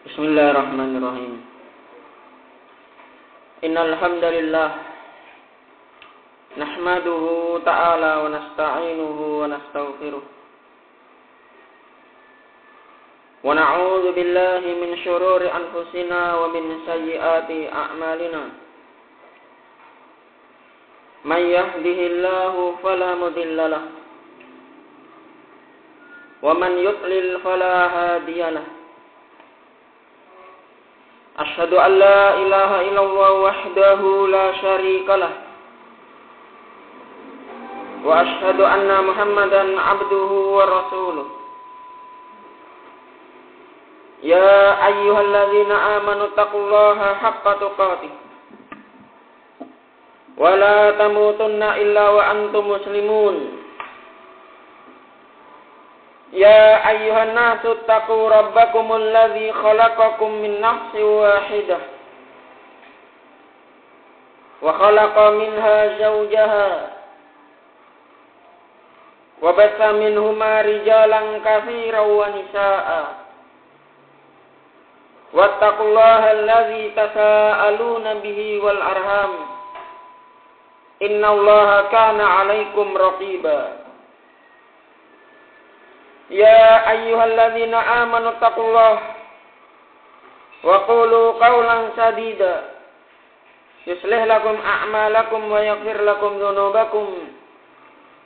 Bismillahirrahmanirrahim. Innal hamdalillah nahmaduhu ta'ala wa nasta'inuhu wa nastaghfiruh. Wa na'udzu billahi min syururi anfusina wa min sayyiati a'malina. May yahdihillahu fala mudilla lahu wa man yudlil fala hadiyalah. Asyhadu an la ilaha illallah wahdahu la syarika lah wa asyhadu anna Muhammadan abduhu wa rasuluh. Ya ayyuhalladzina amanu taqullaha haqqa tuqatih wa la tamutunna illa wa antum muslimun. Ya ayyuhan nasu taqu rabbakumul ladzi khalaqakum min nafsin wahidah wa khalaqa minha zawjaha wa batha minhuma rijalan katsiran wa nisaa'a wattaqullaha alladzi tasaaluna bihi wal arham innallaha kana 'alaikum raqiba. Ya ayyuhalladzina amanu taqullaha wa qulu qawlan sadida yuslih lakum a'malakum wa yaghfir lakum dzunubakum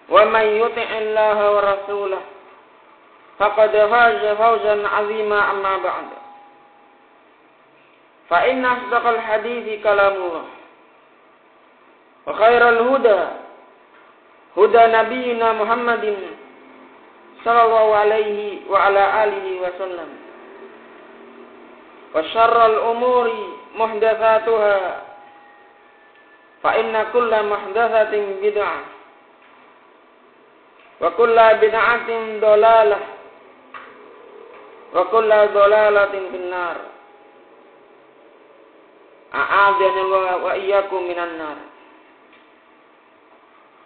wa may yuti'illaha wa rasulahu faqad faza fawzan 'azima amma ba'd. Fa inna asdaqal hadithi kalamullah wa khairal huda nabiyyina Muhammadin sallallahu alaihi wa ala alihi wa sallam. Wa syarrul umuri muhdatsatuha fa inna kulla muhdatsatin bid'ah wa kulla bid'atin dhalalah wa kulla dhalalatin finnar. A'adzani wa iyyakum minan nar.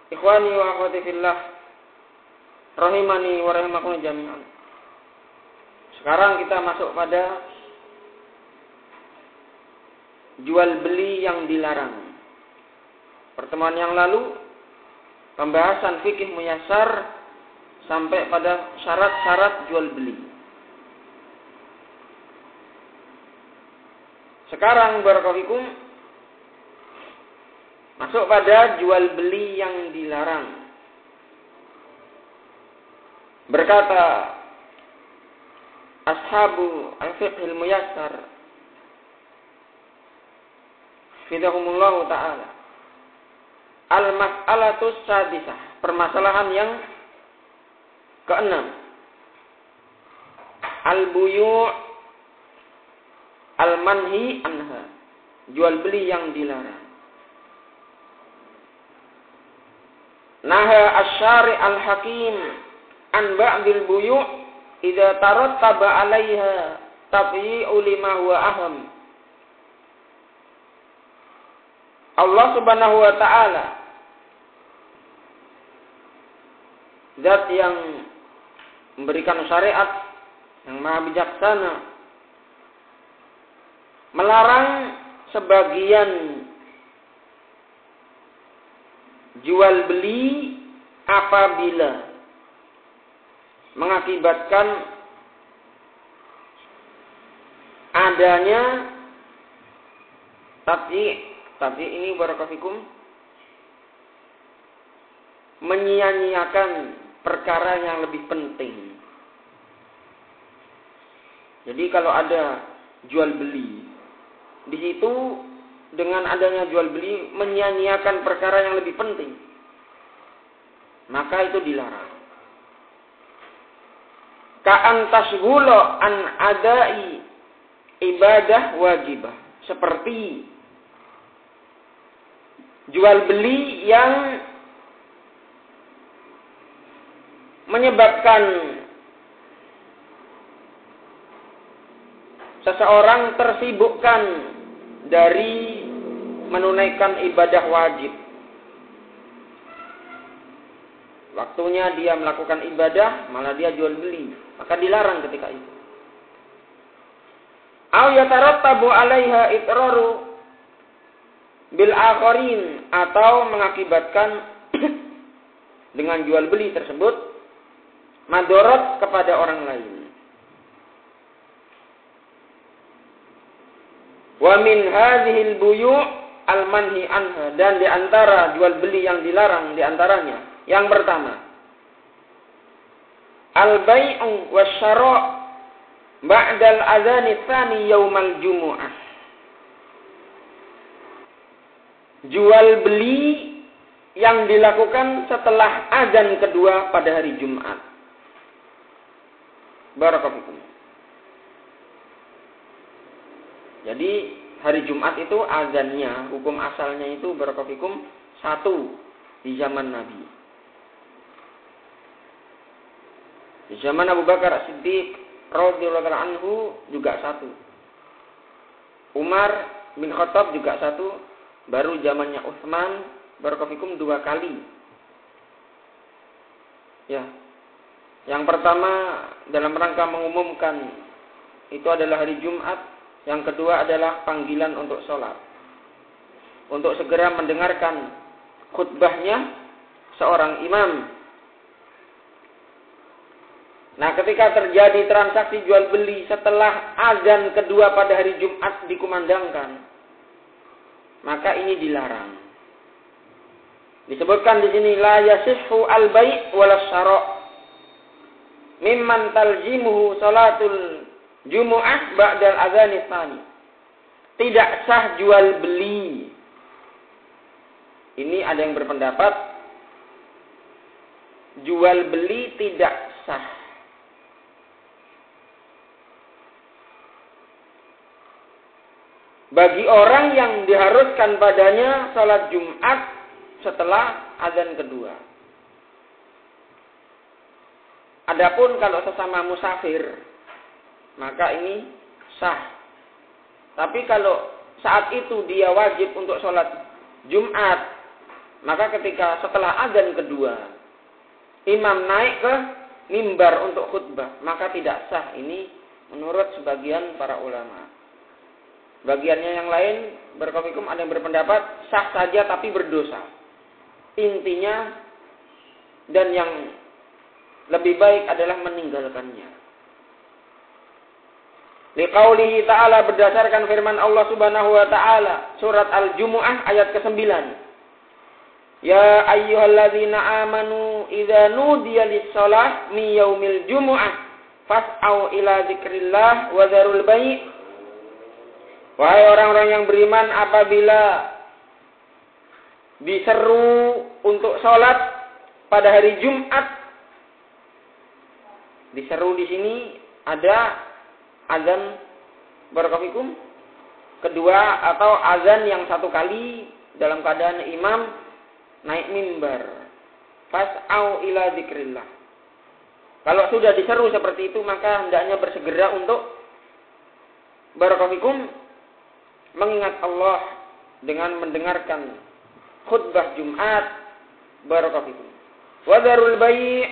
Ikhwani wa akhwati fillah rahimani wa rahimakum jami'an. Sekarang kita masuk pada jual beli yang dilarang. Pertemuan yang lalu pembahasan fikih muyassar sampai pada syarat-syarat jual beli. Sekarang barakallahu masuk pada jual beli yang dilarang. Berkata ashabu al-fiqh al-muyassar fidahumullahu ta'ala, al-mas'alatus sadisah, permasalahan yang keenam, al-buyu' al-manhi anha, jual beli yang dilarang. Naha asy-syari' al-hakim an ba'dil buyu' idza tarattaba 'alaiha tabyi'u lima huwa aham. Allah Subhanahu wa ta'ala, zat yang memberikan syariat, yang maha bijaksana, melarang sebagian jual beli apabila mengakibatkan adanya tapi ini barakallahu menyia-nyiakan perkara yang lebih penting. Jadi kalau ada jual beli di situ, dengan adanya jual beli menyia-nyiakan perkara yang lebih penting, maka itu dilarang. Ka'an tasghulu an adai ibadah wajibah, seperti jual beli yang menyebabkan seseorang tersibukkan dari menunaikan ibadah wajib. Waktunya dia melakukan ibadah, malah dia jual beli, maka dilarang ketika itu. Au yatarattabu 'alaiha itraru bil akharin, atau mengakibatkan dengan jual beli tersebut madorot kepada orang lain. Wa min hadhil buyu' al-manhi anha, dan di antara jual beli yang dilarang di antaranya yang pertama al-bai'u wasyara' ba'dal adzan tsani yaumal jumu'ah. Jual beli yang dilakukan setelah azan kedua pada hari Jumat. Barakallahu. Jadi hari Jumat itu azannya, hukum asalnya itu barakallahu 1 di zaman Nabi. Di zaman Abu Bakar As-Siddiq radhiyallahu anhu juga 1. Umar bin Khattab juga 1. Baru zamannya Utsman barakallahu 2 kali. Ya. Yang pertama dalam rangka mengumumkan itu adalah hari Jumat. Yang kedua adalah panggilan untuk sholat. Untuk segera mendengarkan khutbahnya seorang imam. Nah, ketika terjadi transaksi jual beli setelah azan kedua pada hari Jumat dikumandangkan, maka ini dilarang. Disebutkan di sini la yasihhu al-bai' wala syara' mimman taljimuhu salatul jumu'ah ba'dal adzan tsani. Tidak sah jual beli. Ini ada yang berpendapat jual beli tidak sah. Bagi orang yang diharuskan padanya salat Jumat setelah azan kedua. Adapun kalau sesama musafir, maka ini sah. Tapi kalau saat itu dia wajib untuk sholat Jumat, maka ketika setelah azan kedua, imam naik ke mimbar untuk khutbah, maka tidak sah. Ini menurut sebagian para ulama. Bagiannya yang lain berkomikum ada yang berpendapat sah saja tapi berdosa. Intinya dan yang lebih baik adalah meninggalkannya. Liqaulihi ta'ala, berdasarkan firman Allah Subhanahu wa ta'ala, surat Al-Jumu'ah ayat ke-9. Ya ayyuhalladzina amanu idza nudiya lis-shalah min yaumil jumu'ah fas'au ila dzikrillah wa dzarul bai'. Wahai orang-orang yang beriman, apabila diseru untuk sholat pada hari Jumat, diseru di sini ada azan barakallahu kedua atau azan yang 1 kali dalam keadaan imam naik mimbar. Fas'au ila dzikrillah. Kalau sudah diseru seperti itu, maka hendaknya bersegera untuk barakallahu mengingat Allah dengan mendengarkan khutbah Jumat barakallahu. Wa dzarul bai',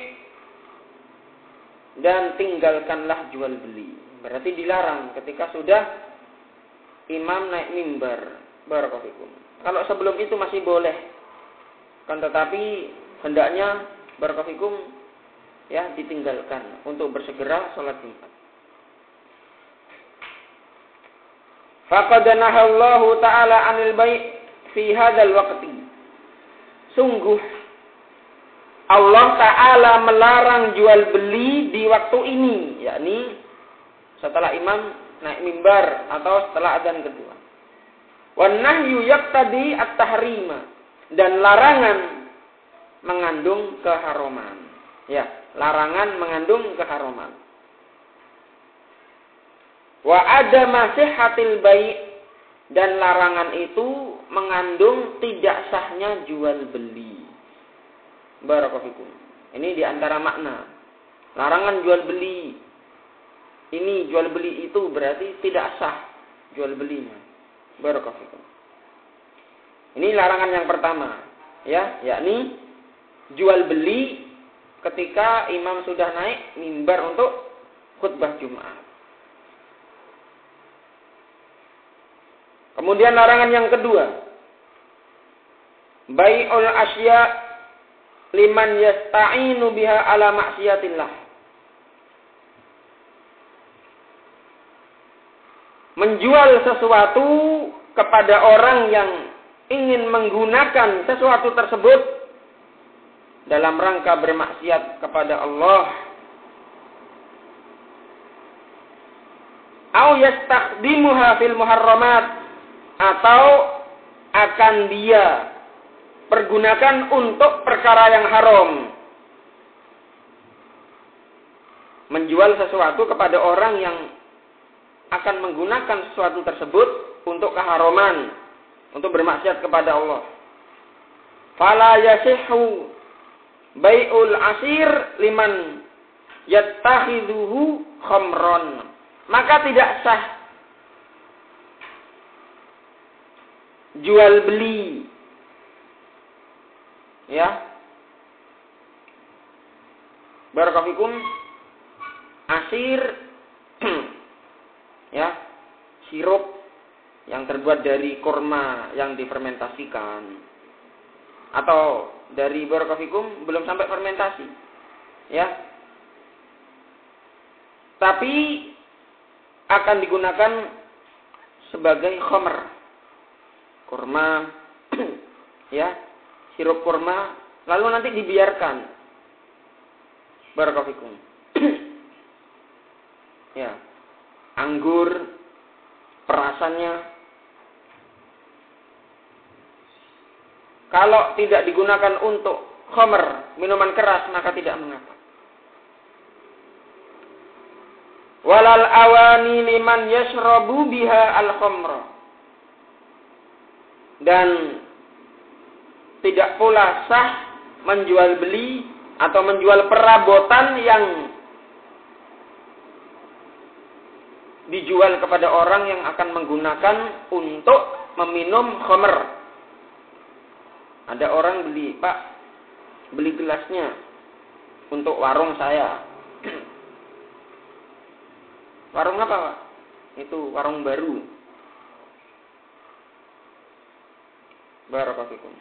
dan tinggalkanlah jual beli. Berarti dilarang ketika sudah imam naik mimbar barakallahu. Kalau sebelum itu masih boleh. Kan tetapi hendaknya barakallahu ya ditinggalkan untuk bersegera salat Jumat. Faqad nahallahu ta'ala 'anil bai' fi hadzal waqti. Sungguh Allah Ta'ala melarang jual beli di waktu ini, yakni setelah imam naik mimbar atau setelah adzan kedua. Wan nahyu yaqtadi at-tahrima, dan larangan mengandung keharaman. Ya, larangan mengandung keharaman. Wa adama sihhatil bai', dan larangan itu mengandung tidak sahnya jual beli. Barakallahu. Ini di antara makna. Larangan jual beli. Ini jual beli itu berarti tidak sah jual belinya. Barakallahu. Ini larangan yang pertama, ya, yakni jual beli ketika imam sudah naik mimbar untuk khutbah Jumat. Kemudian larangan yang kedua, bai'ul asya liman yasta'inu biha ala maksiatillah. Menjual sesuatu kepada orang yang ingin menggunakan sesuatu tersebut dalam rangka bermaksiat kepada Allah. Au yastakhdimuha fil muharramat, atau akan dia pergunakan untuk perkara yang haram. Menjual sesuatu kepada orang yang akan menggunakan sesuatu tersebut untuk keharaman, untuk bermaksiat kepada Allah. Fala yasihhu bai'ul asir liman yattakhidhuhu khamran. Maka tidak sah jual beli, ya, barakallahu asir, ya, sirup yang terbuat dari kurma yang difermentasikan, atau dari barakallahu belum sampai fermentasi, ya, tapi akan digunakan sebagai khamr, kurma, ya, sirup kurma, lalu nanti dibiarkan, barakallahu ya, anggur, perasannya. Kalau tidak digunakan untuk khamr, minuman keras, maka tidak mengapa. Walal awani liman yashrabu biha al-khamra. Dan tidak pula sah menjual beli atau menjual perabotan yang dijual kepada orang yang akan menggunakan untuk meminum khamr. Ada orang beli, Pak, beli gelasnya untuk warung saya. Warung apa, Pak? Itu warung baru. Barakallahu fikum.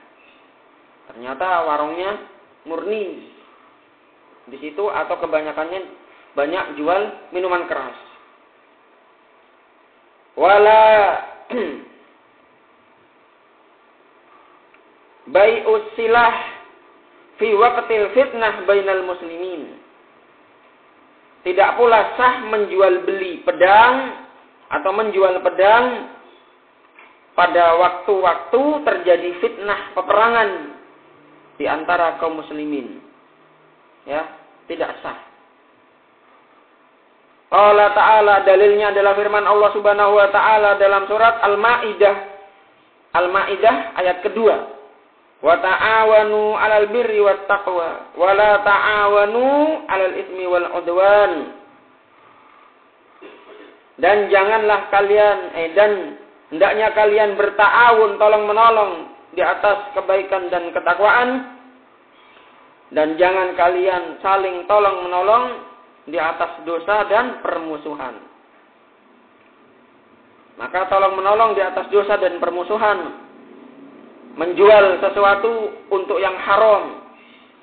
Ternyata warungnya murni. Di situ atau kebanyakannya banyak jual minuman keras. Wala bai'us silah fi waqtil fitnah bainal muslimin. Tidak pula sah menjual beli pedang atau menjual pedang pada waktu-waktu terjadi fitnah peperangan di antara kaum muslimin. Ya, tidak sah. Allah Ta'ala, dalilnya adalah firman Allah Subhanahu wa Ta'ala dalam surat Al-Maidah. Al-Maidah ayat kedua. Wa ta'awanu 'alal birri wat taqwa wa la ta'awanu 'alal itsmi wal 'udwan. Dan janganlah kalian dan hendaknya kalian berta'awun, tolong-menolong di atas kebaikan dan ketakwaan, dan jangan kalian saling tolong-menolong di atas dosa dan permusuhan. Maka tolong-menolong di atas dosa dan permusuhan, menjual sesuatu untuk yang haram,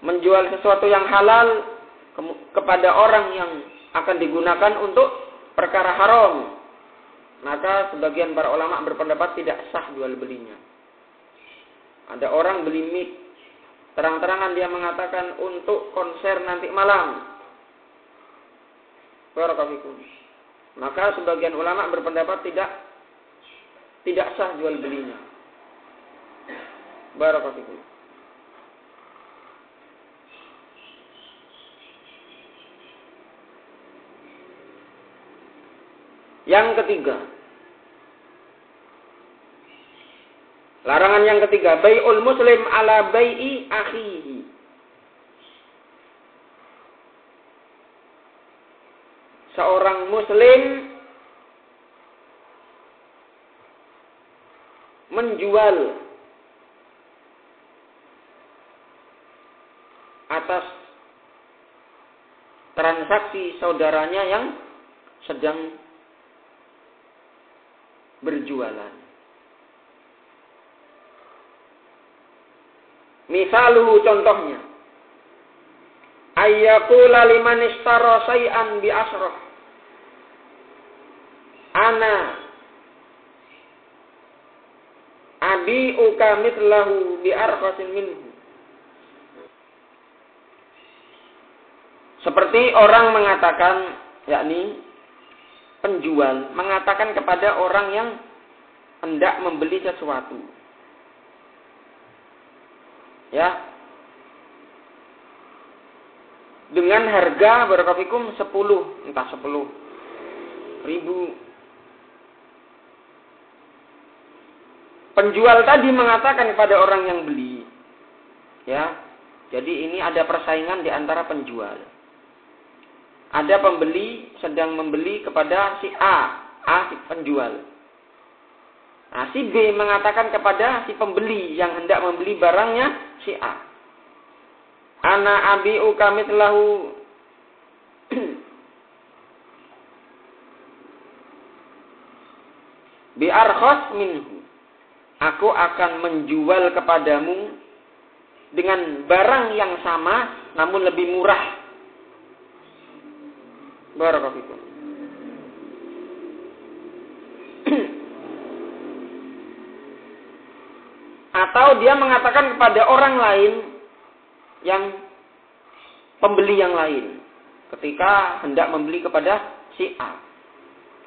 menjual sesuatu yang halal kepada orang yang akan digunakan untuk perkara haram, maka sebagian para ulama berpendapat tidak sah jual belinya. Ada orang beli mic, terang-terangan dia mengatakan untuk konser nanti malam. Barakallahu. Maka sebagian ulama berpendapat tidak sah jual belinya. Barakallahu. Yang ketiga, larangan yang ketiga, bai'ul muslim ala bai'i akhihi. Seorang muslim menjual atas transaksi saudaranya yang sedang berjualan. Misaluhu contohnya. Ayyaqula liman ishtara syai'an bi asrah. Ana abi'uka mithlahu bi arqasin minhu. Seperti orang mengatakan, yakni penjual mengatakan kepada orang yang hendak membeli sesuatu. Ya. Dengan harga barakallahu 10, entah 10.000. Penjual tadi mengatakan kepada orang yang beli, ya. Jadi ini ada persaingan di antara penjual. Ada pembeli sedang membeli kepada si A si penjual. Nah, si B mengatakan kepada si pembeli yang hendak membeli barangnya si A. Ana abi'uka mithlahu bi arkhas minhu. Aku akan menjual kepadamu dengan barang yang sama namun lebih murah. Barakallahu fikum. Atau dia mengatakan kepada orang lain yang pembeli yang lain ketika hendak membeli kepada si A.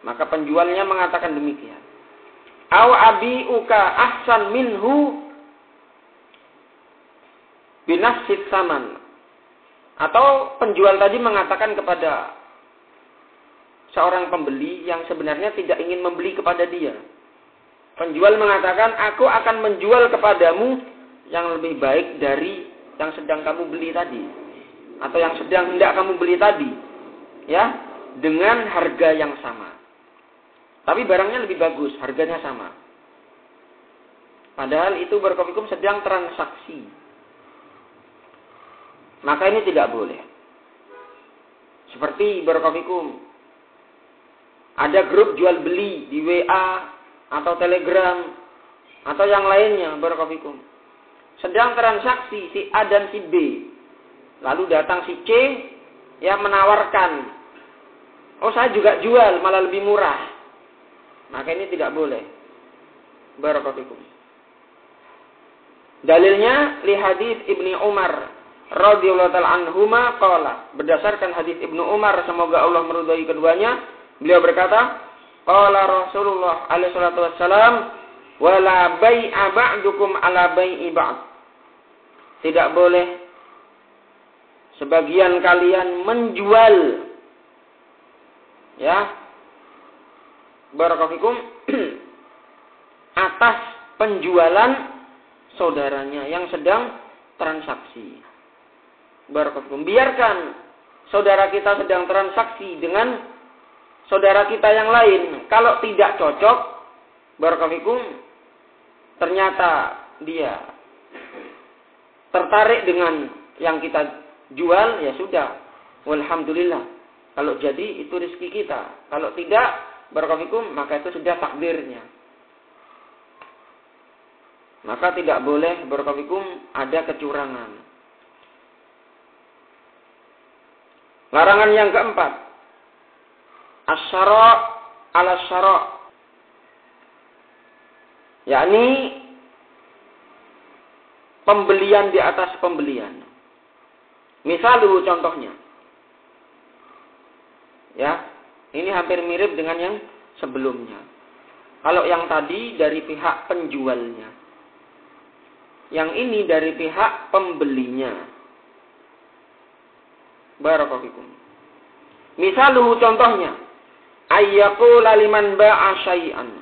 Maka penjualnya mengatakan demikian. Au abi'uka ahsan minhu binafsit saman. Atau penjual tadi mengatakan kepada seorang pembeli yang sebenarnya tidak ingin membeli kepada dia. Penjual mengatakan, aku akan menjual kepadamu yang lebih baik dari yang sedang kamu beli tadi. Atau yang sedang hendak kamu beli tadi. Ya, dengan harga yang sama. Tapi barangnya lebih bagus, harganya sama. Padahal itu barakallahu sedang transaksi. Maka ini tidak boleh. Seperti barakallahu ada grup jual beli di WA atau Telegram atau yang lainnya barakallahu. Sedang transaksi si A dan si B. Lalu datang si C yang menawarkan, oh saya juga jual malah lebih murah. Maka ini tidak boleh. Barakallahu. Dalilnya li hadis Ibnu Umar radhiyallahu ta'ala anhuma qala, berdasarkan hadis Ibnu Umar semoga Allah meridai keduanya. Beliau berkata, qala Rasulullah alaihi salatu wassalam, wala bai'a ba'dukum ala bai'i ba'd. Tidak boleh sebagian kalian menjual, ya, barakallahu fikum, atas penjualan saudaranya yang sedang transaksi. Barakallahu fikum. Biarkan saudara kita sedang transaksi dengan saudara kita yang lain. Kalau tidak cocok, barakallahu fikum, ternyata dia tertarik dengan yang kita jual, ya sudah. Walhamdulillah. Kalau jadi itu rezeki kita. Kalau tidak, barakallahu fikum, maka itu sudah takdirnya. Maka tidak boleh barakallahu fikum ada kecurangan. Larangan yang keempat, Asyara' ala syara', yakni pembelian di atas pembelian. Misalnya contohnya, ya, ini hampir mirip dengan yang sebelumnya. Kalau yang tadi dari pihak penjualnya, yang ini dari pihak pembelinya. Barakallahu fikum. Misalnya contohnya, ayyaqula liman ba'a syai'an.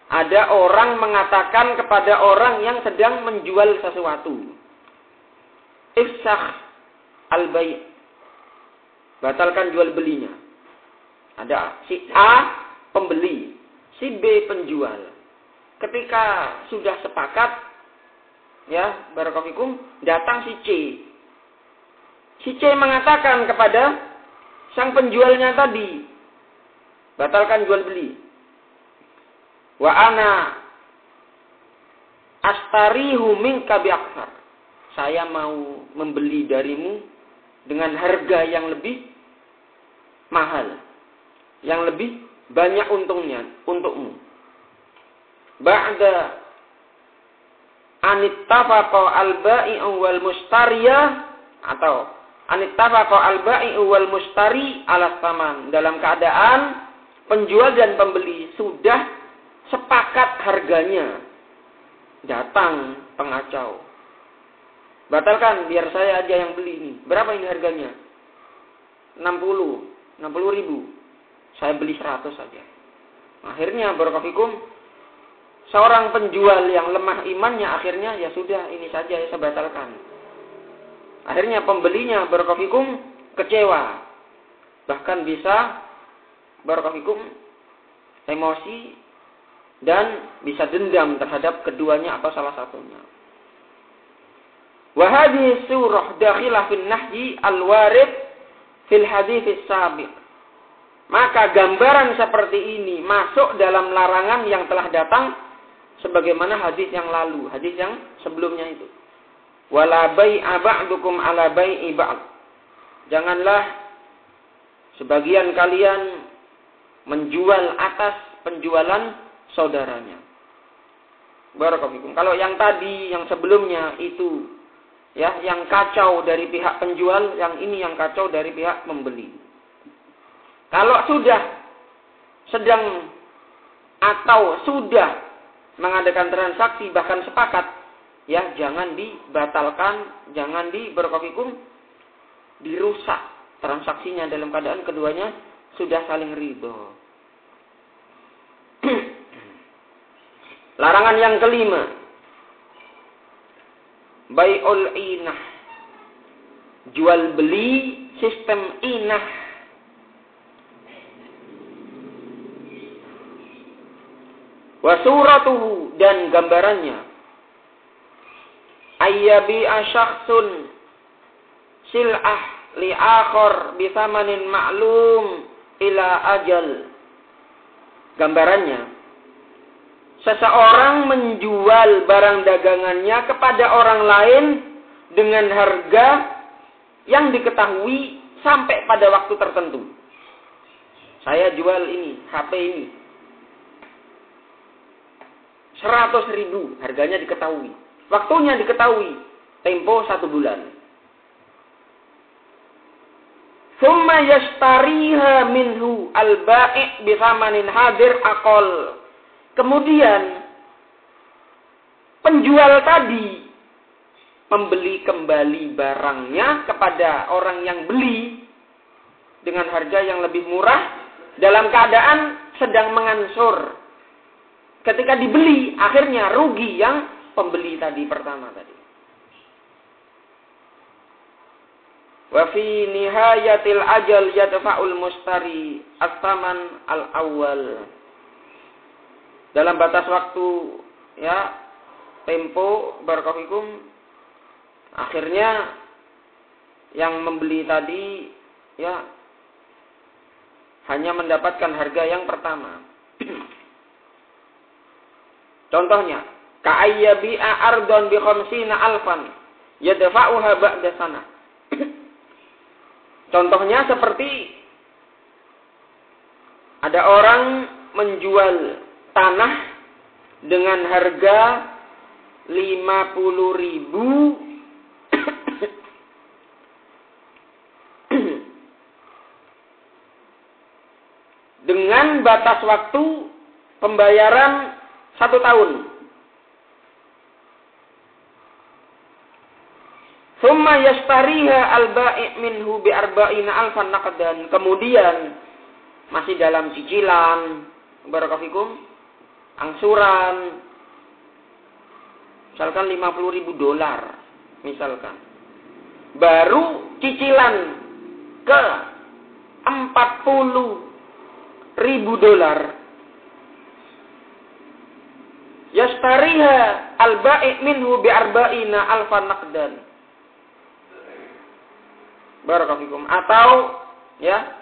Ada orang mengatakan kepada orang yang sedang menjual sesuatu, ifsakh al-bai'. Batalkan jual belinya. Ada si A pembeli, si B penjual. Ketika sudah sepakat, ya, barakallahu fikum, datang si C. Si C mengatakan kepada sang penjualnya tadi, batalkan jual beli. Wa ana astarihu minka bi aktsar. saya mau membeli darimu dengan harga yang lebih mahal, yang lebih banyak untungnya untukmu. Ba'da anittafaqa al-bai'u wal mustariyah, atau anittafaqa al-bai'u wal mustari ala tsaman, dalam keadaan penjual dan pembeli sudah sepakat harganya. Datang pengacau, batalkan, biar saya aja yang beli ini. Berapa ini harganya? 60 ribu. Saya beli 100 saja. Akhirnya barakallahu seorang penjual yang lemah imannya, akhirnya ya sudah, ini saja ya, saya batalkan. Akhirnya pembelinya barakallahu kecewa. Bahkan bisa barakallahu emosi dan bisa dendam terhadap keduanya atau salah satunya. Wa hadhihi surah dakhilah fil nahyi al-warid fil hadits sabiq. Maka gambaran seperti ini masuk dalam larangan yang telah datang sebagaimana hadis yang lalu, hadis yang sebelumnya itu. Wala bai'a ba'dukum ala bai'i ba'd. Janganlah sebagian kalian menjual atas penjualan saudaranya. Barakallahu fikum. Kalau yang tadi, yang sebelumnya itu ya, yang kacau dari pihak penjual, yang ini yang kacau dari pihak pembeli. Kalau sudah sedang atau sudah mengadakan transaksi bahkan sepakat, ya jangan dibatalkan, jangan dirusak transaksinya dalam keadaan keduanya sudah saling ridho. Larangan yang kelima, bai'ul inah, jual beli sistem inah. Wa suratuhu, dan gambarannya, ayyabi'a syakhsun sil'ah li akhar bi thamanin ma'lum ila ajal. Gambarannya, seseorang menjual barang dagangannya kepada orang lain dengan harga yang diketahui sampai pada waktu tertentu. Saya jual ini, HP ini 100 ribu, harganya diketahui. Waktunya diketahui, tempo 1 bulan. Summa yashtariha minhu al-ba'i' bi thamanin hadir aqall. Kemudian penjual tadi membeli kembali barangnya kepada orang yang beli dengan harga yang lebih murah dalam keadaan sedang mengansur. Ketika dibeli, akhirnya rugi yang pembeli tadi pertama tadi. Wa fi nihayatil ajal yadfa'ul mustari at-taman al-awwal. Dalam batas waktu, ya, tempo barakallahu, akhirnya yang membeli tadi ya hanya mendapatkan harga yang pertama. Contohnya, ka'ayyabi'a ardon bi khamsina alfan yadfa'uha ba'da sana. Contohnya seperti ada orang menjual tanah dengan harga 50 ribu dengan batas waktu pembayaran 1 tahun. Summa yashtariha al-ba'i' minhu bi arba'ina alfan naqdan. Kemudian masih dalam cicilan, barakallahu, angsuran, misalkan $50.000, misalkan. Baru cicilan ke $40.000. Yashtariha al-ba'i' minhu bi arba'ina alfan naqdan. Barakallahu. Atau ya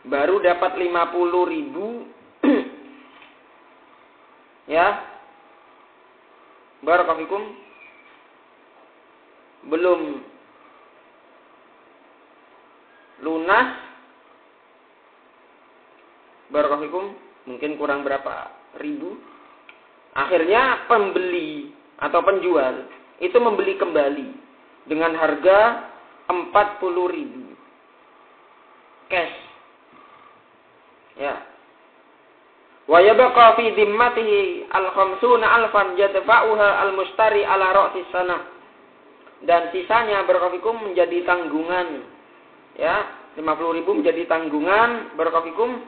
baru dapat 50.000 ya. Barakallahu. belum lunas, barakallahu mungkin kurang berapa ribu, akhirnya pembeli atau penjual itu membeli kembali dengan harga 40.000 cash. Ya. Wa yabqa fi dhimmatihi al-khamsuna alfan yadfa'uha al-mustari ala ra'sis sanah. Dan sisanya barakallahu menjadi tanggungan. Ya, 50.000 menjadi tanggungan barakallahu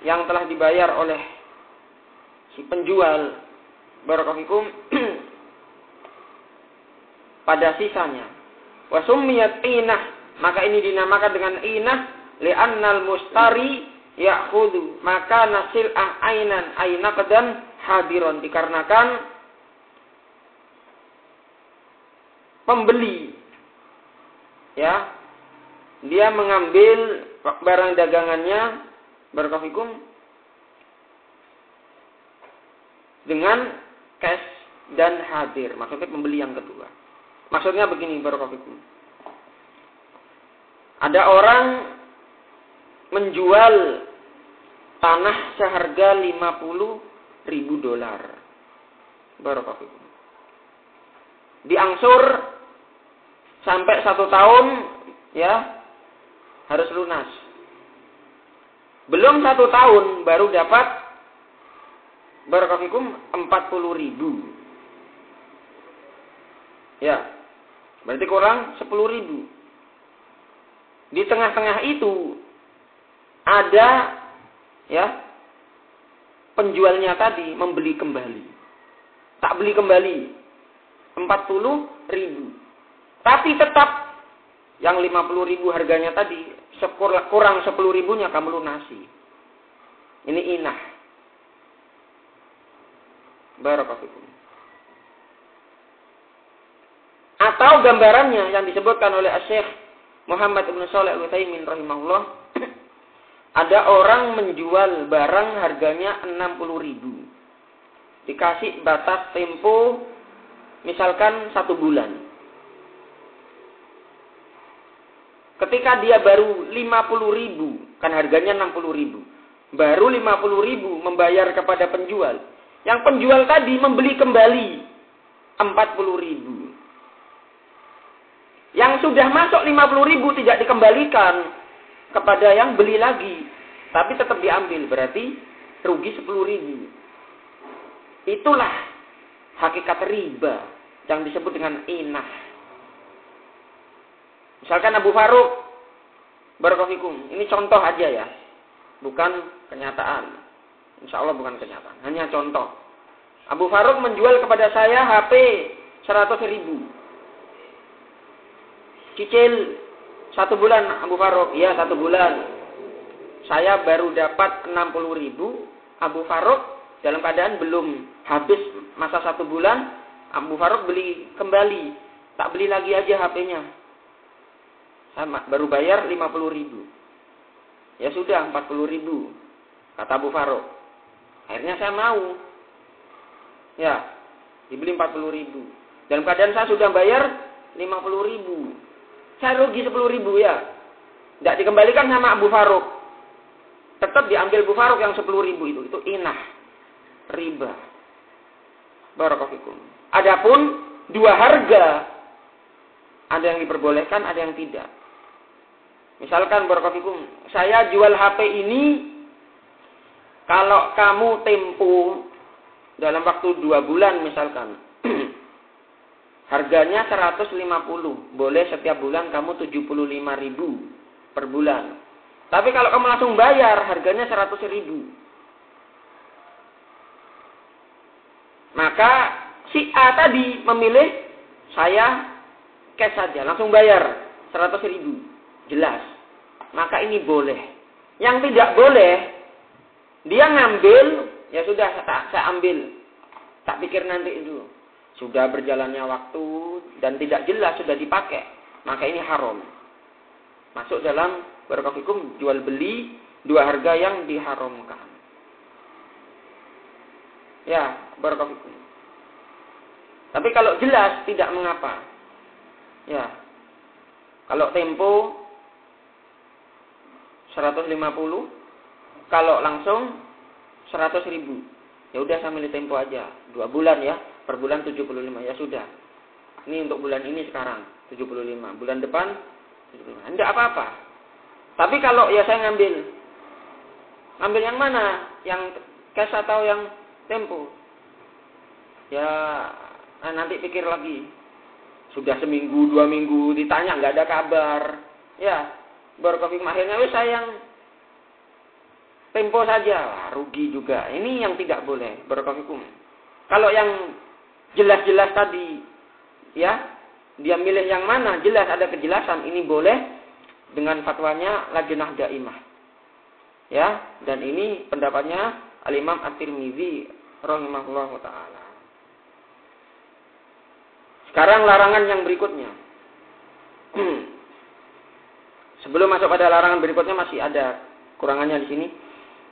yang telah dibayar oleh si penjual barakallahu pada sisanya. Wa summiyat inah, maka ini dinamakan dengan inah li'annal mustari ya'khudhu maka nasil'ah ainan ainaqdan hadiron, dikarenakan pembeli ya dia mengambil barang dagangannya barakallahu dengan cash dan hadir, maksudnya pembeli yang kedua. Maksudnya begini barakallahu, ada orang menjual tanah seharga $50.000 barakallahu, diangsur sampai 1 tahun ya harus lunas. Belum 1 tahun baru dapat barakallahu 40.000. Ya. Berarti kurang 10.000. Di tengah-tengah itu ada ya penjualnya tadi membeli kembali. Tak beli kembali 40.000. Tapi tetap yang 50.000 harganya tadi kurang 10.000-nya kamu lunasi. Ini inah. Barakallahu. Atau gambarannya yang disebutkan oleh Syekh Muhammad Ibn Shalih Al-Utsaimin rahimahullah, ada orang menjual barang harganya 60.000. Dikasih batas tempo misalkan 1 bulan. Ketika dia baru 50.000, kan harganya 60.000. Baru 50.000 membayar kepada penjual. Yang penjual tadi membeli kembali 40.000. Yang sudah masuk 50.000 tidak dikembalikan kepada yang beli lagi, tapi tetap diambil, berarti rugi 10.000. Itulah hakikat riba yang disebut dengan inah. Misalkan Abu Faruk barakallahu, ini contoh aja ya, bukan kenyataan. Insya Allah bukan kenyataan, hanya contoh. Abu Faruk menjual kepada saya HP 100.000. Cicil 1 bulan Abu Faruk, ya 1 bulan. Saya baru dapat 60.000. Abu Faruk dalam keadaan belum habis masa 1 bulan. Abu Faruk beli kembali, tak beli lagi aja HP-nya. Sama, baru bayar 50.000. Ya sudah 40.000 kata Abu Faruk. Akhirnya saya mau. Ya, dibeli 40.000. Dalam keadaan saya sudah bayar 50.000. Saya rugi 10.000 ya. Tidak dikembalikan sama Abu Faruk. Tetap diambil Abu Faruk yang 10.000 itu. Itu inah. Riba. Barakallahu fikum. Adapun dua harga. Ada yang diperbolehkan, ada yang tidak. Misalkan barakallahu fikum, saya jual HP ini. Kalau kamu tempo dalam waktu 2 bulan misalkan. Harganya 150, boleh setiap bulan kamu 75.000 per bulan. Tapi kalau kamu langsung bayar, harganya 100.000. Maka si A tadi memilih saya cash saja, langsung bayar 100.000, jelas. Maka ini boleh. Yang tidak boleh, dia ngambil, ya sudah saya ambil, tak pikir nanti itu. Sudah berjalannya waktu dan tidak jelas sudah dipakai, maka ini haram. Masuk dalam barakallahu fikum jual beli dua harga yang diharamkan. Ya, barakallahu fikum. Tapi kalau jelas tidak mengapa. Ya. Kalau tempo 150, kalau langsung 100.000. Ya udah saya milih tempo aja. 2 bulan ya, per bulan 75. Ya sudah. Ini untuk bulan ini sekarang 75. Bulan depan 75. Enggak apa-apa. Tapi kalau ya saya ngambil yang mana? Yang cash atau yang tempo? Ya nanti pikir lagi. Sudah seminggu, 2 minggu ditanya nggak ada kabar. Ya, barakallahu fikum, akhirnya wis sayang tempo saja, rugi juga. Ini yang tidak boleh, barakallahu fikum. Kalau yang jelas-jelas tadi, ya, dia milih yang mana, jelas ada kejelasan, ini boleh dengan fatwanya Lajnah Daimah. Ya, dan ini pendapatnya Al-Imam At-Tirmidzi rahimahullahu taala. Sekarang larangan yang berikutnya. Sebelum masuk pada larangan berikutnya masih ada kurangannya di sini.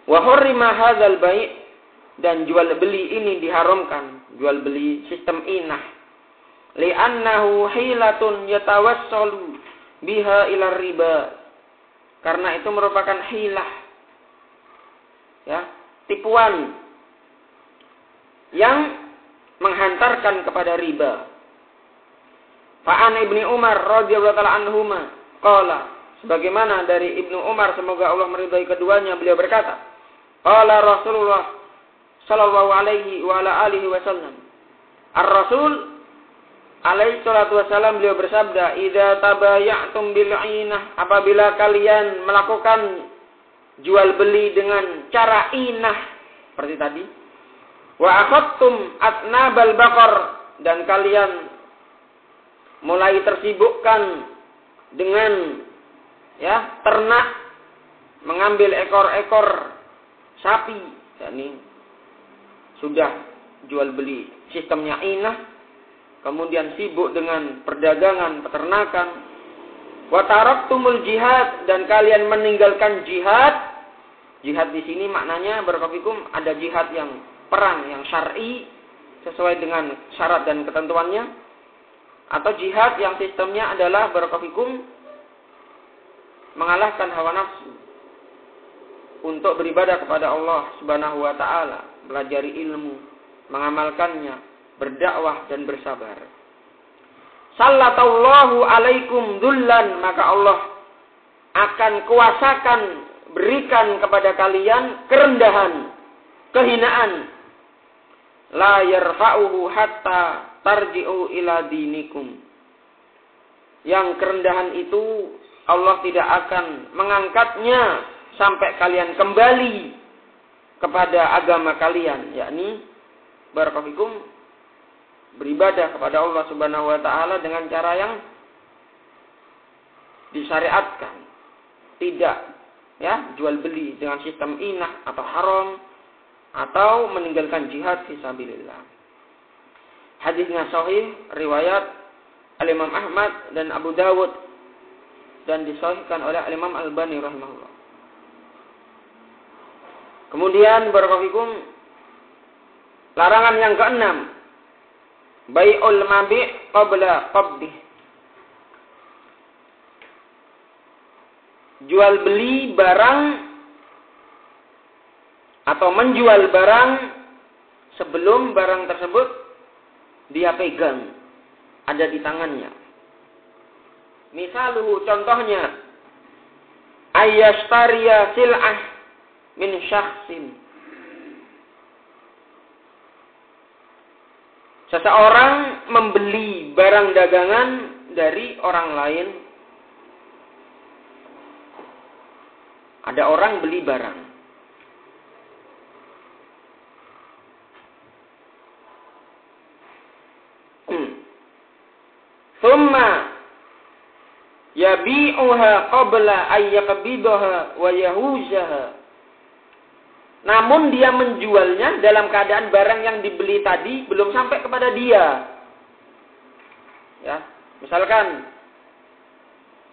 Wa hurrima hadzal bai', dan jual beli ini diharamkan, jual beli sistem inah. Li'annahu hilatun yatawassalu biha ila riba. Karena itu merupakan hilah. Ya, tipuan yang menghantarkan kepada riba. Fa'an Ibni Umar radhiyallahu ta'ala anhuma qala, sebagaimana dari Ibnu Umar semoga Allah meridai keduanya, beliau berkata, qala Rasulullah sallallahu alaihi wa ala alihi wasallam, Ar-Rasul alaihi salatu wasallam beliau bersabda, idza tabaya'tum bil 'inah, apabila kalian melakukan jual beli dengan cara inah seperti tadi, wa akhadtum atnabal baqar, dan kalian mulai tersibukkan dengan ya ternak, mengambil ekor-ekor sapi, yakni sudah jual beli sistemnya inah, kemudian sibuk dengan perdagangan peternakan, wa taraktumul jihad, dan kalian meninggalkan jihad. Jihad di sini maknanya barakallahu fikum ada jihad yang perang yang syar'i sesuai dengan syarat dan ketentuannya, atau jihad yang sistemnya adalah barakallahu fikum mengalahkan hawa nafsu untuk beribadah kepada Allah Subhanahu wa taala, belajar ilmu, mengamalkannya, berdakwah dan bersabar. Sallatallahu alaikum dzullan, maka Allah akan kuasakan, berikan kepada kalian kerendahan, kehinaan. La yarfa'uhu hatta tarji'u ila dinikum. Yang kerendahan itu Allah tidak akan mengangkatnya sampai kalian kembali kepada agama kalian, yakni barakallahu fikum beribadah kepada Allah Subhanahu wa taala dengan cara yang disyariatkan. Tidak ya jual beli dengan sistem inah atau haram, atau meninggalkan jihad fisabilillah. Hadisnya sahih, riwayat Al-Imam Ahmad dan Abu Dawud, dan disahihkan oleh Al-Imam Al-Albani rahimahullah. Kemudian barakallahu fikum, larangan yang keenam, bai'ul mabi' qabla qabdih. Jual beli barang atau menjual barang sebelum barang tersebut dia pegang, ada di tangannya. Misaluhu, contohnya, ayyashtariya sil'ah min syakhsin. Seseorang membeli barang dagangan dari orang lain. Ada orang beli barang. Thumma yabi'uha qabla ayyaqbidaha wa yahuzaha. Namun dia menjualnya dalam keadaan barang yang dibeli tadi belum sampai kepada dia. Ya, misalkan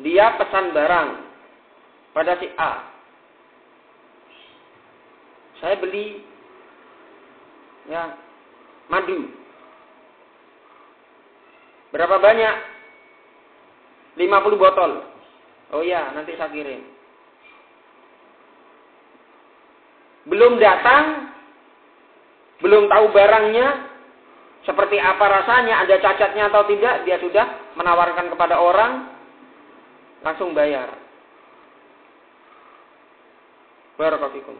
dia pesan barang pada si A. Saya beli ya madu. Berapa banyak? 50 botol. Oh iya, nanti saya kirim. Belum datang, belum tahu barangnya, seperti apa rasanya, ada cacatnya atau tidak, dia sudah menawarkan kepada orang, langsung bayar. Barakallahu fikum.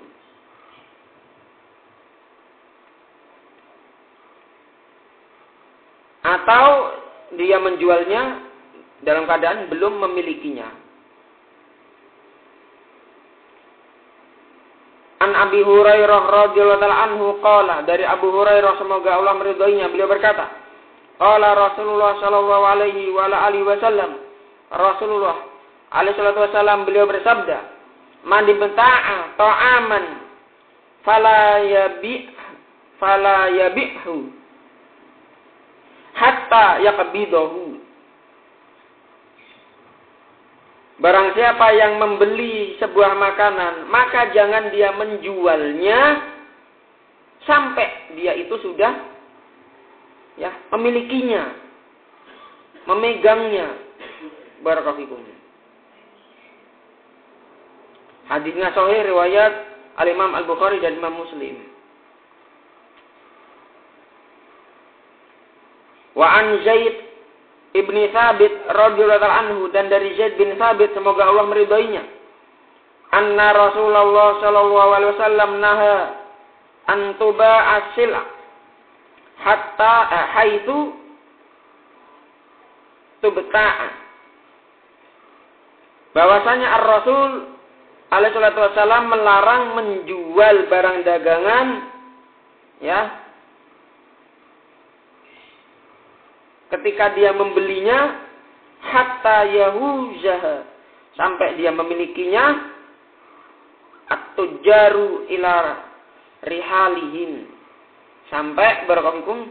Atau dia menjualnya dalam keadaan belum memilikinya. An Abi Hurairah radhiyallahu ta'ala anhu qala, dari Abu Hurairah semoga Allah meridhoinya, beliau berkata, qala Rasulullah sallallahu alaihi wa alihi wasallam, Rasulullah alaihi salatu wasallam beliau bersabda, man ibta'a ta'aman fala yabi'hu hatta yaqbidahu. Barang siapa yang membeli sebuah makanan, maka jangan dia menjualnya sampai dia itu sudah memilikinya, memegangnya. Barakallahu fikum. Hadisnya sahih riwayat Al-Imam Al-Bukhari dan Imam Muslim. Wa an Zaid ibni Thabit radhiyallahu anhu, dan dari Zaid bin Thabit semoga Allah meridhoinya, anna Rasulullah sallallahu alaihi wasallam naha an tuba'a sil'a hatta haitsu tubta'a. Bahwasanya Ar-Rasul alaihi salatu wasallam melarang menjual barang dagangan ketika dia membelinya hatta yahuzaha, sampai dia memilikinya, at-tujaru ila rihalihin, sampai barakallahu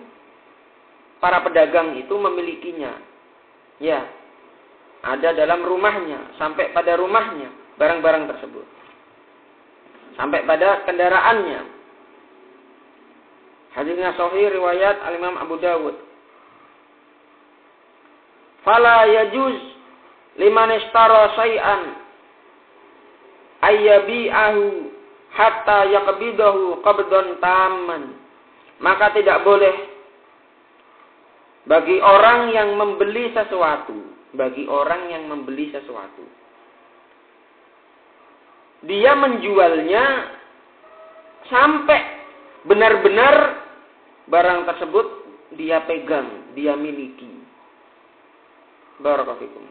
para pedagang itu memilikinya. Ya, ada dalam rumahnya, sampai pada rumahnya barang-barang tersebut, sampai pada kendaraannya. Hadisnya sahih riwayat Al-Imam Abu Dawud. Fala yajuz liman ishtara syai'an ayyabi'ahu hatta yaqbidahu qabdan tamman. Maka tidak boleh bagi orang yang membeli sesuatu, dia menjualnya sampai benar-benar barang tersebut dia pegang, dia miliki. Barakallahu fikum.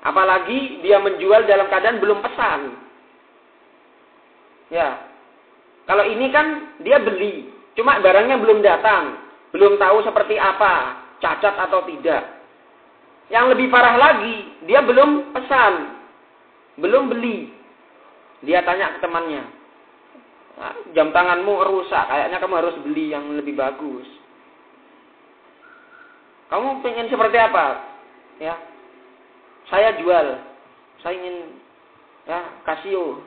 Apalagi dia menjual dalam keadaan belum pesan. Ya. Kalau ini kan dia beli, cuma barangnya belum datang, belum tahu seperti apa, cacat atau tidak. Yang lebih parah lagi, dia belum pesan, belum beli. Dia tanya ke temannya, jam tanganmu rusak, kayaknya kamu harus beli yang lebih bagus. Kamu pengen seperti apa? Ya, saya jual. Saya ingin Casio,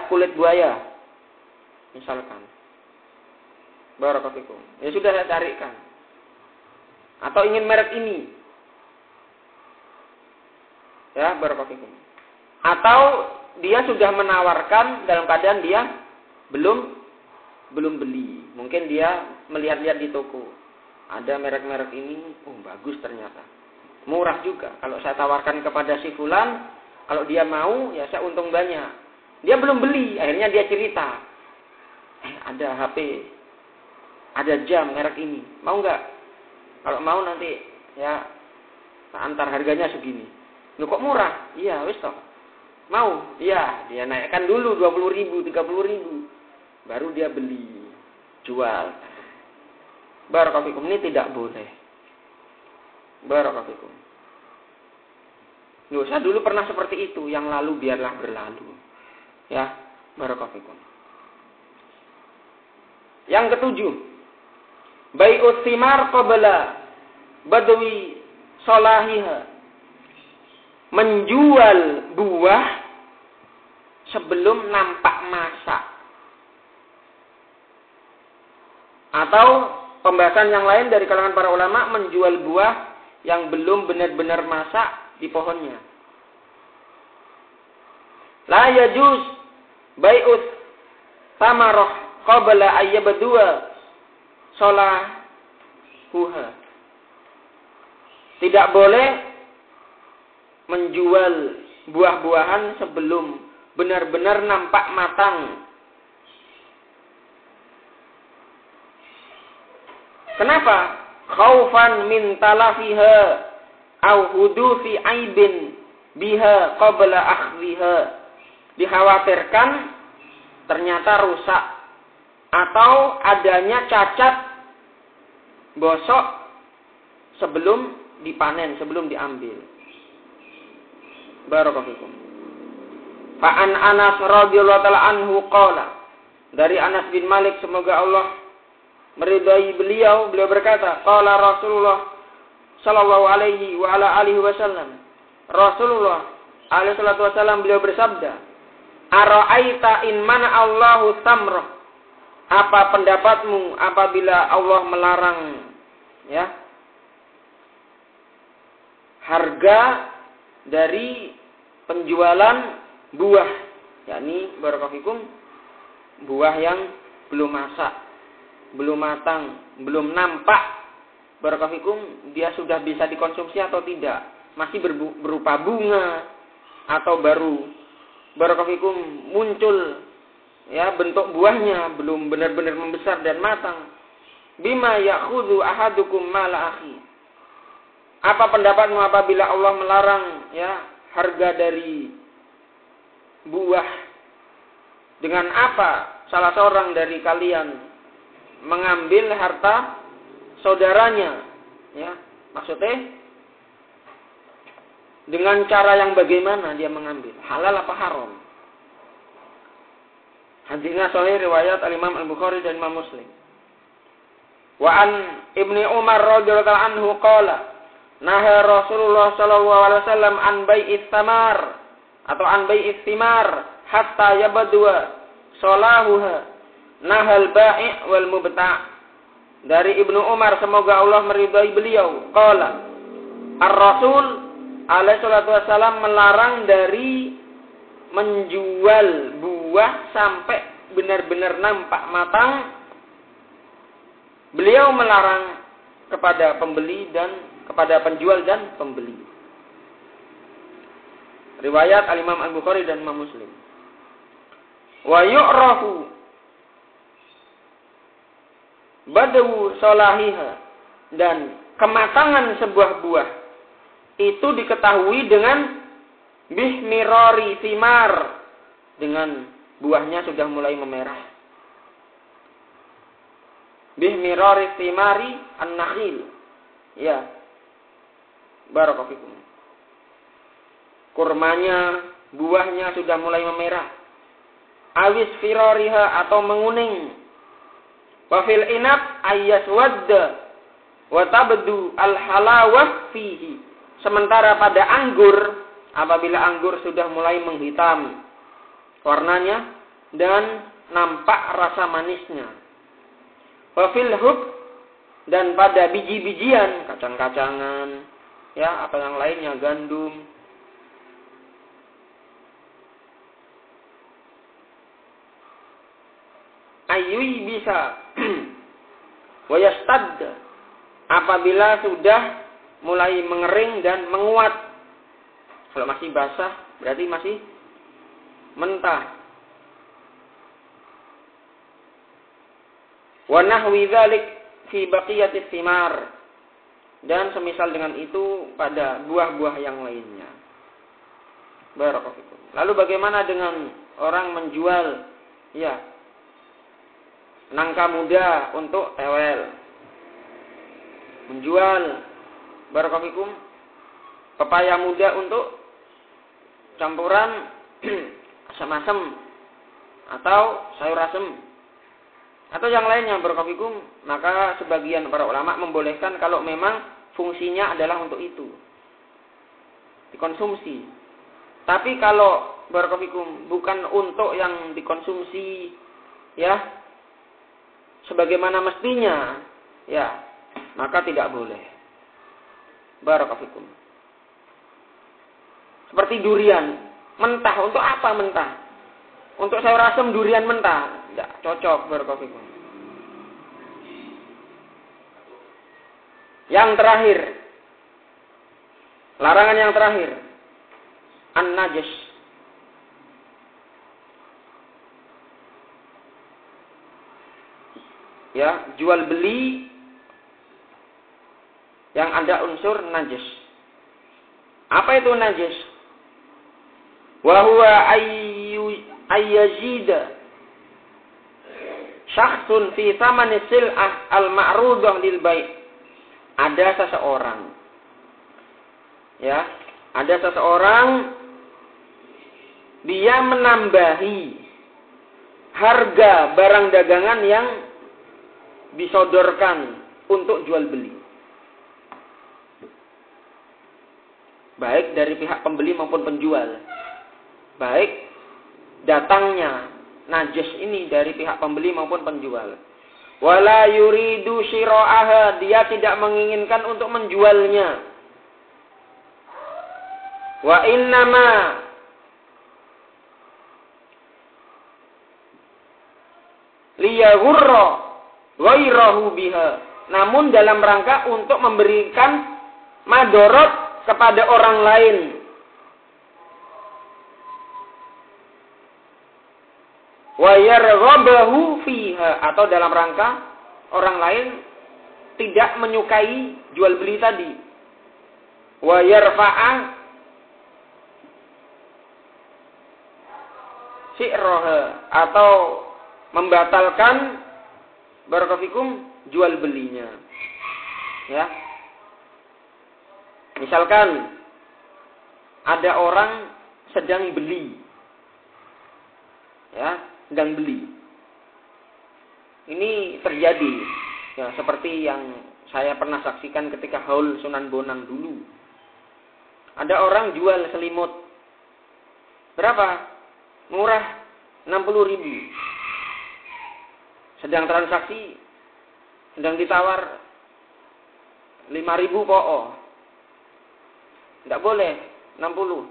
kulit buaya, misalkan. Barakallahu fikum. Ya sudah, saya carikan. Atau ingin merek ini. Ya, barakallahu fikum. Atau dia sudah menawarkan dalam keadaan dia belum beli. Mungkin dia melihat-lihat di toko. Ada merek-merek ini, bagus ternyata. Murah juga. Kalau saya tawarkan kepada si fulan, kalau dia mau, ya saya untung banyak. Dia belum beli, akhirnya dia cerita. Ada HP, ada jam merek ini. Mau nggak? Kalau mau nanti, antar harganya segini. Loh kok murah? Iya, wis toh. Mau? Iya, dia naikkan dulu 20.000, 30.000. Baru dia beli, jual. Barakallahu fikum, ini tidak boleh. Barakallahu fikum. Saya dulu pernah seperti itu, yang lalu biarlah berlalu. Ya, barakallahu fikum. Yang ketujuh, bai'ut thimar qabla badwi salahiha. Menjual buah sebelum nampak masak. Atau pembahasan yang lain dari kalangan para ulama menjual buah yang belum benar-benar masak di pohonnya. La yajuz bai'ut tamarah qabla ayyabdua salahuha. Tidak boleh menjual buah-buahan sebelum benar-benar nampak matang. Kenapa? Khaufan min talafiha au hudufi aibin biha qabla akhdhiha. Dikhawatirkan ternyata rusak atau adanya cacat bosok sebelum dipanen, sebelum diambil. Barakallahu fikum. Fa'an Anas radhiyallahu ta'ala anhu qala. Dari Anas bin Malik, semoga Allah meridai beliau berkata, qala Rasulullah sallallahu alaihi wa ala alihi wasallam. Rasulullah alaihi salatu wasallam beliau bersabda, "Ara'aita in mana Allahu samrah?" Apa pendapatmu apabila Allah melarang harga dari penjualan buah, yakni barakallahu fikum, buah yang belum masak, belum matang, belum nampak, barakallahu fikum, dia sudah bisa dikonsumsi atau tidak, masih berupa bunga atau baru barakallahu fikum muncul bentuk buahnya, belum benar-benar membesar dan matang. Bima ya'khudhu ahadukum mala akhi. Apa pendapatmu apabila Allah melarang harga dari buah? Dengan apa salah seorang dari kalian mengambil harta saudaranya? Maksudnya dengan cara yang bagaimana dia mengambil? Halal apa haram? Hadisnya sahih riwayat Al-Imam Al-Bukhari dan Imam Muslim. Wa an Ibnu Umar radhiyallahu anhu qala, naha Rasulullah sallallahu alaihi wasallam an bai'is tamar atau an bai'is thimar hatta yabdua salahuha. Nahal bai' wal mubta'. Dari Ibnu Umar, semoga Allah meridai beliau, qala, Ar-Rasul alaihi salatu wasallam melarang dari menjual buah sampai benar-benar nampak matang. Beliau melarang kepada pembeli dan kepada penjual dan pembeli. Riwayat Al-Imam Al-Bukhari dan Imam Muslim. Wa yu'rafu badu salahiha, dan kematangan sebuah buah itu diketahui dengan bihmirari thimar, dengan buahnya sudah mulai memerah. Bihmirari thimari an-nakhil. Barakallahu fikum. Kurmanya, buahnya sudah mulai memerah. Awis firariha, atau menguning. Wa fil inab ayyaswadda wa tabdu al-halawah fihi. Sementara pada anggur, apabila anggur sudah mulai menghitam warnanya dan nampak rasa manisnya. Wa fil hub, dan pada biji-bijian, kacang-kacangan, apa yang lainnya, gandum. Ayui bisa wa yastad, apabila sudah mulai mengering dan menguat. Kalau masih basah berarti masih mentah. Wa nahwi dzalik fi baqiyati thimar, dan semisal dengan itu pada buah-buah yang lainnya. Barakallahu fikum. Lalu bagaimana dengan orang menjual nangka muda untuk tewel? Menjual barakallahu fikum pepaya muda untuk campuran asam-asam atau sayur asam atau yang lainnya barakallahu fikum, maka sebagian para ulama membolehkan kalau memang fungsinya adalah untuk itu, dikonsumsi. Tapi kalau barakallahu fikum bukan untuk yang dikonsumsi sebagaimana mestinya, ya, maka tidak boleh. Barakallahu fikum. Seperti durian, mentah. Untuk apa mentah? Untuk sayur asem durian mentah, tidak cocok. Barakallahu fikum. Yang terakhir, larangan yang terakhir, an-najas. Ya, jual beli yang ada unsur najis. Apa itu najis? Wa huwa ayyazida syakhsun fi thamani sil'ah al-ma'rudah lil bai'. Ada seseorang, ya, ada seseorang dia menambahi harga barang dagangan yang disodorkan untuk jual beli, baik dari pihak pembeli maupun penjual. Baik datangnya najis ini dari pihak pembeli maupun penjual. Wala yuridu syira'aha, dia tidak menginginkan untuk menjualnya. Wa innama liyaghurra ghairahu biha, namun dalam rangka untuk memberikan madorot kepada orang lain. Wa yarghabahu fiha, atau dalam rangka orang lain tidak menyukai jual beli tadi. Wa yarfa'a syi'raha, atau membatalkan barakallahu jual belinya. Ya. Misalkan ada orang sedang beli. Ya, sedang beli. Ini terjadi ya, seperti yang saya pernah saksikan ketika haul Sunan Bonang dulu. Ada orang jual selimut. Berapa? Murah, 60.000. Sedang transaksi, sedang ditawar 5.000 po'o. Tidak boleh 60.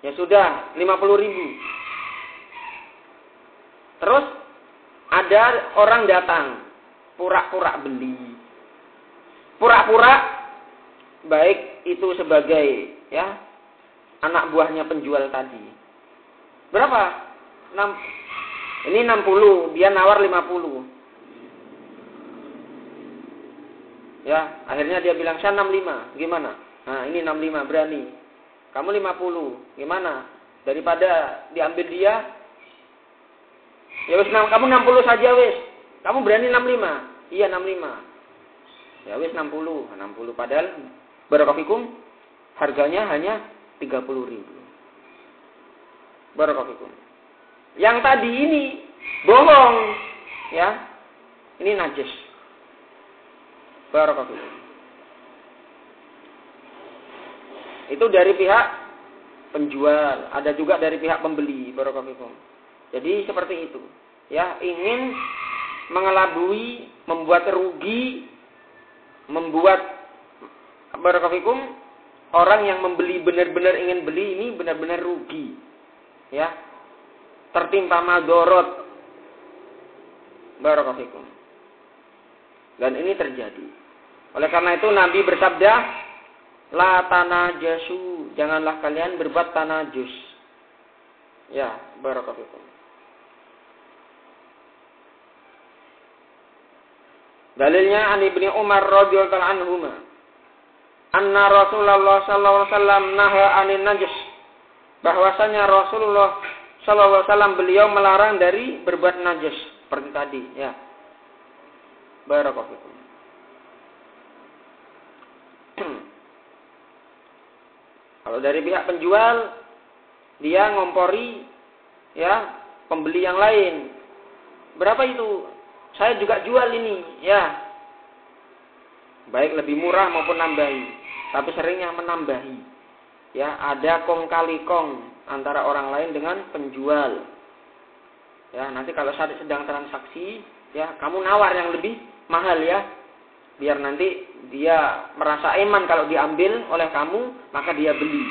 Ya sudah 50.000. Terus ada orang datang, pura-pura beli. Pura-pura baik itu sebagai ya anak buahnya penjual tadi. Berapa? Ini 60, dia nawar 50. Ya, akhirnya dia bilang saya 65. Gimana? Nah, ini 65 berani. Kamu 50. Gimana? Daripada diambil dia, ya wis, kamu 60 saja wis. Kamu berani 65? Iya 65. Ya wis 60. 60 padahal barakallahu harganya hanya 30.000. Barakallahu. Yang tadi ini bohong, ya. Ini najis. Barakallahu. Itu dari pihak penjual, ada juga dari pihak pembeli. Barakallahu. Jadi seperti itu. Ya, ingin mengelabui, membuat rugi, membuat barakallahu orang yang membeli benar-benar ingin beli ini benar-benar rugi. Ya. Tertimpa madorot. Barakallahu. Dan ini terjadi. Oleh karena itu Nabi bersabda, la tanajasu, janganlah kalian berbuat tanajus. Ya, barakallahu. Dalilnya an Ibnu Umar radhiyallahu anhuma anna Rasulullah sallallahu alaihi wasallam naha anin najis, bahwasanya Rasulullah sallallahu alaihi wasallam beliau melarang dari berbuat najis seperti tadi, ya. Barakallahu. Kalau dari pihak penjual, dia ngompori ya pembeli yang lain. Berapa itu? Saya juga jual ini, ya. Baik lebih murah maupun nambahi, tapi seringnya menambahi. Ya, ada kong kali kong antara orang lain dengan penjual. Ya, nanti kalau saya sedang transaksi, ya, kamu nawar yang lebih mahal ya. Biar nanti dia merasa eman kalau diambil oleh kamu, maka dia beli.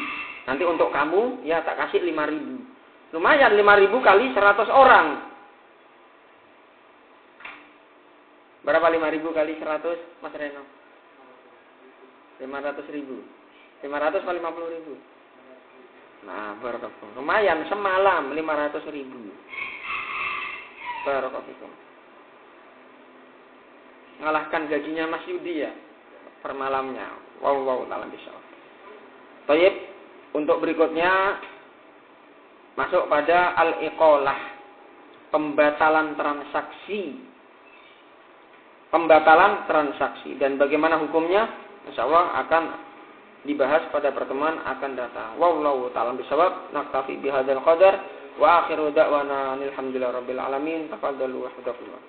Nanti untuk kamu, ya tak kasih 5.000. Lumayan 5.000 kali 100 orang. Berapa 5.000 kali 100, Mas Reno? 500.000. 500 atau 50.000? Nah, barakallahu. Lumayan semalam 500.000. Barakallahu. Ngalahkan gajinya Mas Yudi ya per malamnya. Wow, dalam bisa. Baik, untuk berikutnya masuk pada al-iqalah, pembatalan transaksi. Pembatalan transaksi dan bagaimana hukumnya? Insyaallah akan dibahas pada pertemuan akan datang. Wallahu ta'ala bisawab. Naktafi bihadzal qadar wa akhiru da'wana alhamdulillahi rabbil alamin. Tafaddalu wa hadakallah.